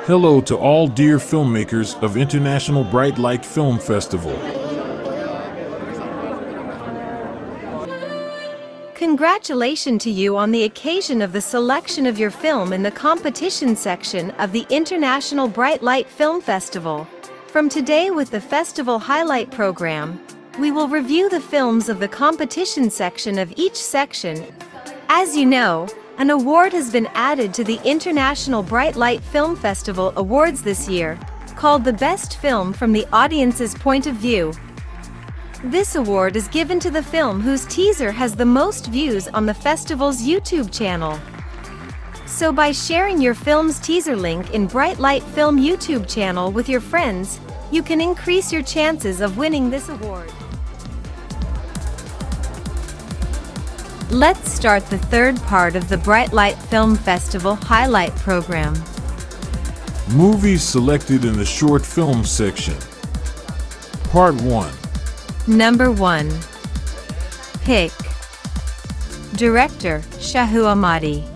Hello to all dear filmmakers of International Brightlight Film Festival. Congratulations to you on the occasion of the selection of your film in the competition section of the International Brightlight Film Festival. From today with the festival highlight program, we will review the films of the competition section of each section. As you know, an award has been added to the International Brightlight Film Festival Awards this year, called the Best Film from the Audience's Point of View. This award is given to the film whose teaser has the most views on the festival's YouTube channel. So by sharing your film's teaser link in Brightlight Film YouTube channel with your friends, you can increase your chances of winning this award. Let's start the third part of the Brightlight Film Festival highlight program. Movies selected in the short film section. Part 1. Number 1. Pick. Director, Shahu Ahmadi.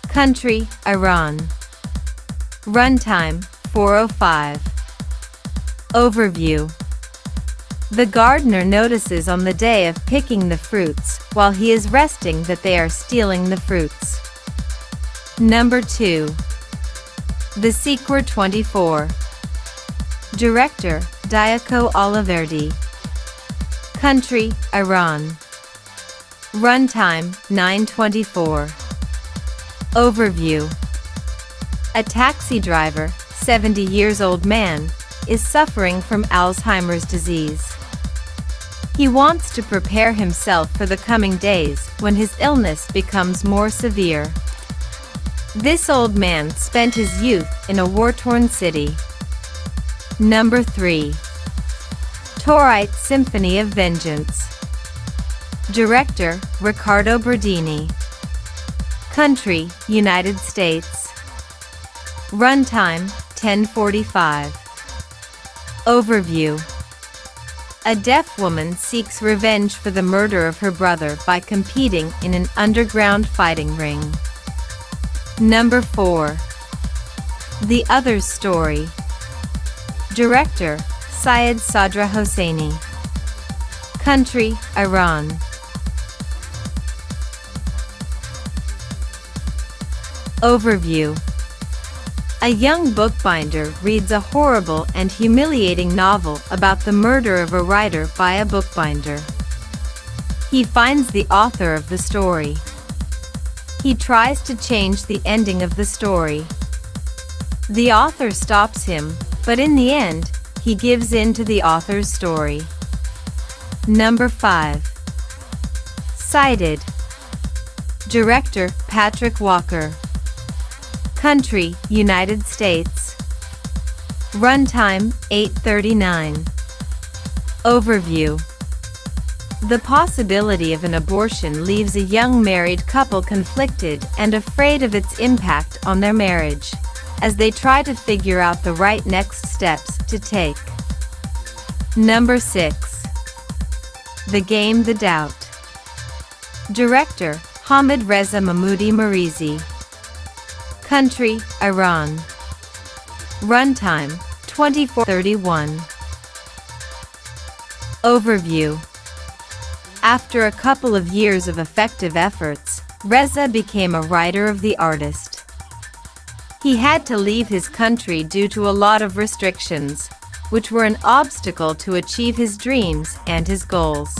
Country, Iran. Runtime, 4:05. Overview. The gardener notices on the day of picking the fruits, while he is resting, that they are stealing the fruits. Number 2. The Sequel 24. Director, Diaco Oliverdi. Country, Iran. Runtime, 9:24. Overview. A taxi driver, 70-year-old man, is suffering from Alzheimer's disease. He wants to prepare himself for the coming days when his illness becomes more severe. This old man spent his youth in a war-torn city. Number 3. Tlight Symphony of Vengeance. Director, Riccardo Berdini. Country, United States. Runtime, 10:45. Overview. A deaf woman seeks revenge for the murder of her brother by competing in an underground fighting ring. Number 4. The Other Story. Director, Syed Sadra Hosseini. Country, Iran. Overview. A young bookbinder reads a horrible and humiliating novel about the murder of a writer by a bookbinder. He finds the author of the story. He tries to change the ending of the story. The author stops him, but in the end, he gives in to the author's story. Number 5. Sighted. Director, Patrick Walker. Country, United States. Runtime, 8:39. Overview. The possibility of an abortion leaves a young married couple conflicted and afraid of its impact on their marriage, as they try to figure out the right next steps to take. Number 6. The Game, The Doubt. Director, Hamid Reza Mahmoudi Marizi. Country, Iran. Runtime, 24:31. Overview. After a couple of years of effective efforts, Reza became a writer of the artist. He had to leave his country due to a lot of restrictions, which were an obstacle to achieve his dreams and his goals.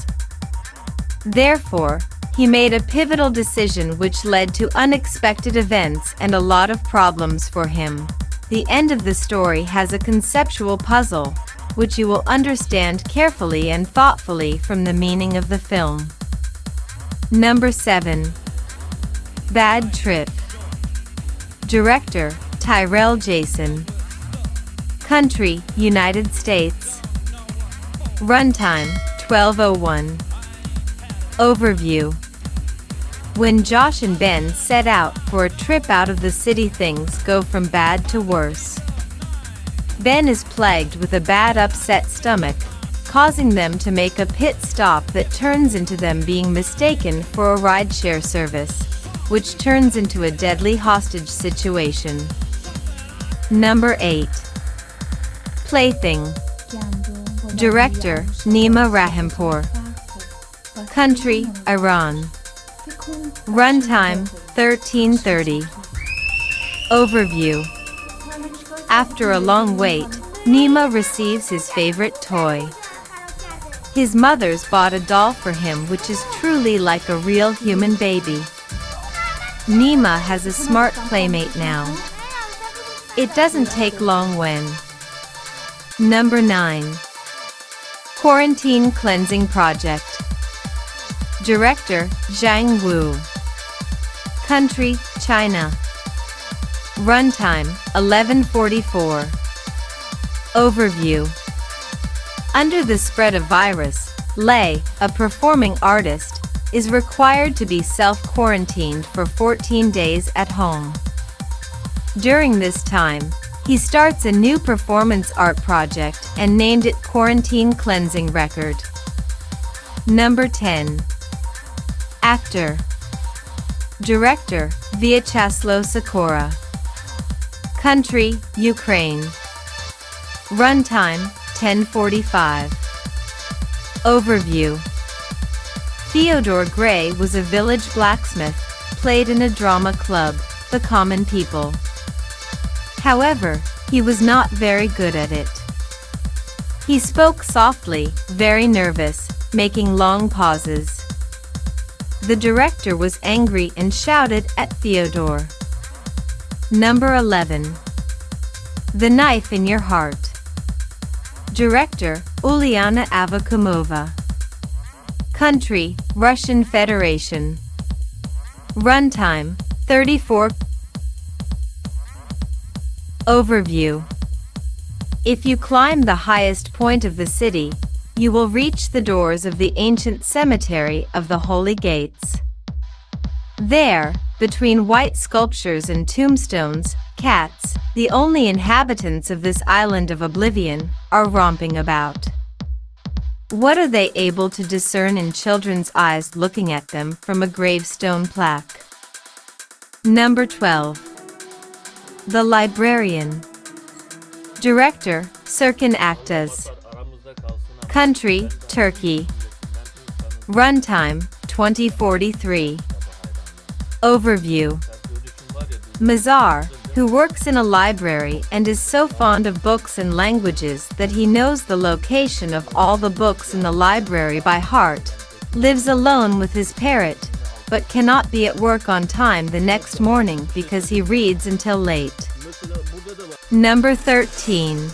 Therefore, he made a pivotal decision which led to unexpected events and a lot of problems for him. The end of the story has a conceptual puzzle, which you will understand carefully and thoughtfully from the meaning of the film. Number 7. Bad Trip. Director, Tyrell Jason. Country, United States. Runtime, 12:01. Overview. When Josh and Ben set out for a trip out of the city, things go from bad to worse. Ben is plagued with a bad upset stomach, causing them to make a pit stop that turns into them being mistaken for a rideshare service, which turns into a deadly hostage situation. Number 8. Plaything. Director, Nima Rahimpour. Country, Iran. Runtime, 1330. Overview. After a long wait, Nima receives his favorite toy. His mother's bought a doll for him which is truly like a real human baby. Nima has a smart playmate now. It doesn't take long when. Number 9. Quarantine Cleansing Project. Director, Zhang Wu. Country, China. Runtime, 1144. Overview. Under the spread of virus, Lei, a performing artist, is required to be self-quarantined for 14 days at home. During this time, he starts a new performance art project and named it Quarantine Cleansing Record. Number 10. Actor. Director, Vyacheslav Sikora. Country, Ukraine. Runtime, 1045. Overview. Fyodor Gray was a village blacksmith, played in a drama club, The Common People. However, he was not very good at it. He spoke softly, very nervous, making long pauses. The director was angry and shouted at Fyodor. Number 11. The Knife in Your Heart. Director, Uliana Avakumova. Country, Russian Federation. Runtime, 34. Overview. If you climb the highest point of the city, you will reach the doors of the ancient cemetery of the Holy Gates. There, between white sculptures and tombstones, cats, the only inhabitants of this island of oblivion, are romping about. What are they able to discern in children's eyes looking at them from a gravestone plaque? Number 12. The Librarian. Director, Serkan Aktas. Country, Turkey. Runtime, 2043. Overview. Mazar, who works in a library and is so fond of books and languages that he knows the location of all the books in the library by heart, lives alone with his parrot, but cannot be at work on time the next morning because he reads until late. Number 13.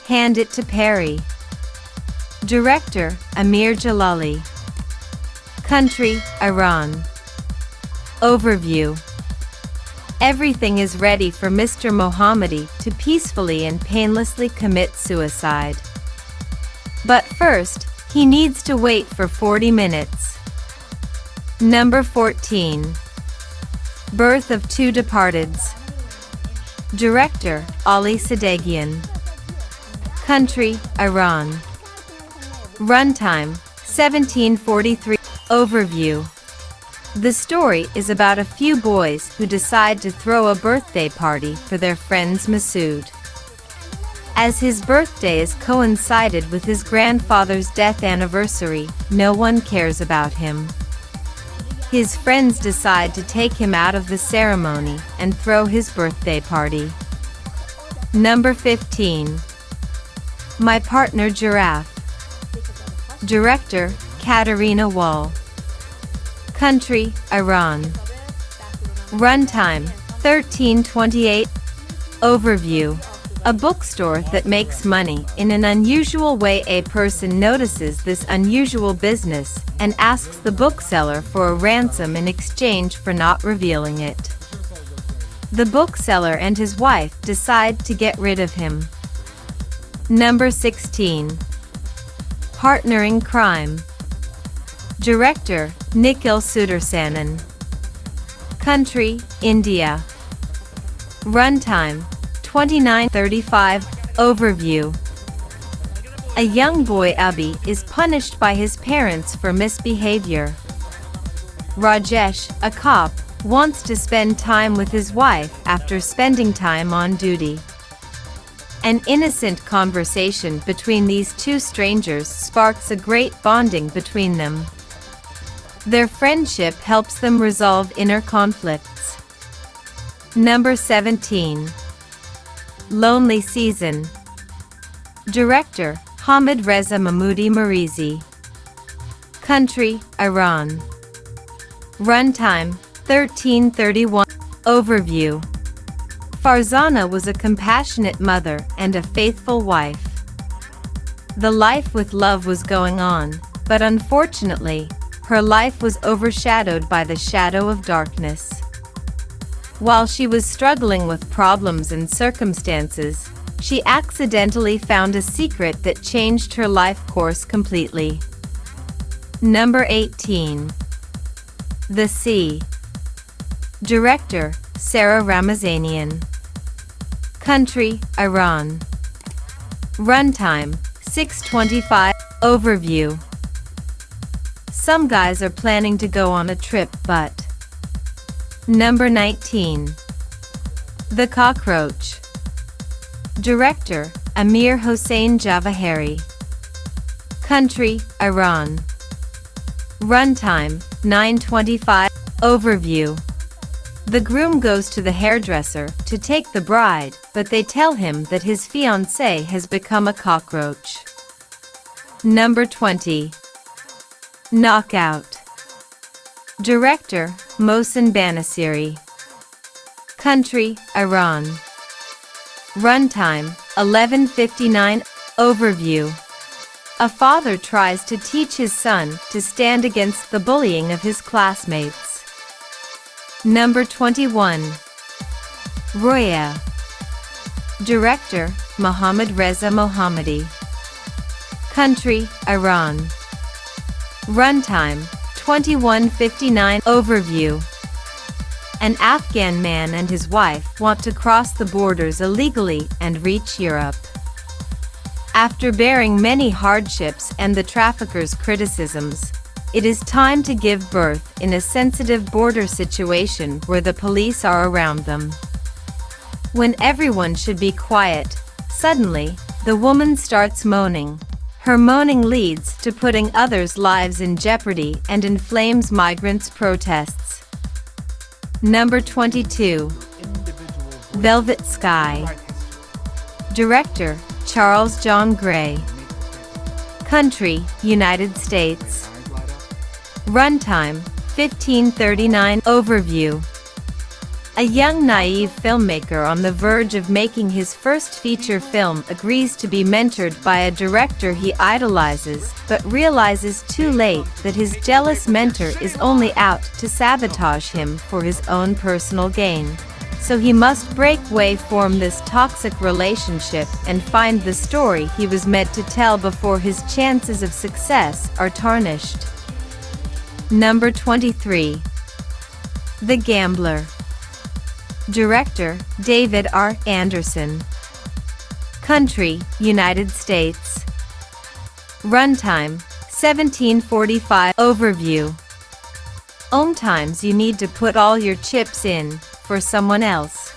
Hand It to Perry. Director, Amir Jalali. Country, Iran. Overview. Everything is ready for Mr. Mohammadi to peacefully and painlessly commit suicide. But first, he needs to wait for 40 minutes. Number 14. Birth of Two Departeds. Director, Ali Sadegian. Country, Iran. Runtime, 1743. Overview. The story is about a few boys who decide to throw a birthday party for their friends Masood. As his birthday is coincided with his grandfather's death anniversary, no one cares about him. His friends decide to take him out of the ceremony and throw his birthday party. Number 15. My Partner Giraffe. Director, Katerina Wall. Country, Iran. Runtime, 1328. Overview. A bookstore that makes money in an unusual way. A person notices this unusual business and asks the bookseller for a ransom in exchange for not revealing it. The bookseller and his wife decide to get rid of him. Number 16. Partner in Crime. Director, Nikhil Sudarsanan. Country, India. Runtime, 29:35. Overview. A young boy Abhi is punished by his parents for misbehavior. Rajesh, a cop, wants to spend time with his wife after spending time on duty. An innocent conversation between these two strangers sparks a great bonding between them. Their friendship helps them resolve inner conflicts. Number 17. Lonely Season. Director, Hamid Reza Mahmoudi Marizi. Country, Iran. Runtime, 1331. Overview. Farzana was a compassionate mother and a faithful wife. The life with love was going on, but unfortunately, her life was overshadowed by the shadow of darkness. While she was struggling with problems and circumstances, she accidentally found a secret that changed her life course completely. Number 18. The Sea. Director, Sarah Ramazanian. Country, Iran. Runtime, 6:25. Overview. Some guys are planning to go on a trip, but... Number 19. The Cockroach. Director, Amir Hossein Javaheri. Country, Iran. Runtime, 9:25. Overview. The groom goes to the hairdresser to take the bride, but they tell him that his fiancée has become a cockroach. Number 20. Knockout. Director, Mohsen Banasiri. Country, Iran. Runtime, 11:59. Overview. A father tries to teach his son to stand against the bullying of his classmates. Number 21. Roya. Director, Mohammad Reza Mohammadi. Country, Iran. Runtime, 21:59. Overview. An Afghan man and his wife want to cross the borders illegally and reach Europe. After bearing many hardships and the traffickers' criticisms, it is time to give birth in a sensitive border situation where the police are around them. When everyone should be quiet, suddenly, the woman starts moaning. Her moaning leads to putting others' lives in jeopardy and inflames migrants' protests. Number 22. Velvet Sky. Director, Charles John Gray. Country, United States. Runtime, 15:39. Overview. A young naive filmmaker on the verge of making his first feature film agrees to be mentored by a director he idolizes, but realizes too late that his jealous mentor is only out to sabotage him for his own personal gain. So he must break away from this toxic relationship and find the story he was meant to tell before his chances of success are tarnished. Number 23. The Gambler. Director, David R. Anderson. Country, United States. Runtime, 17:45. Overview. Sometimes you need to put all your chips in for someone else.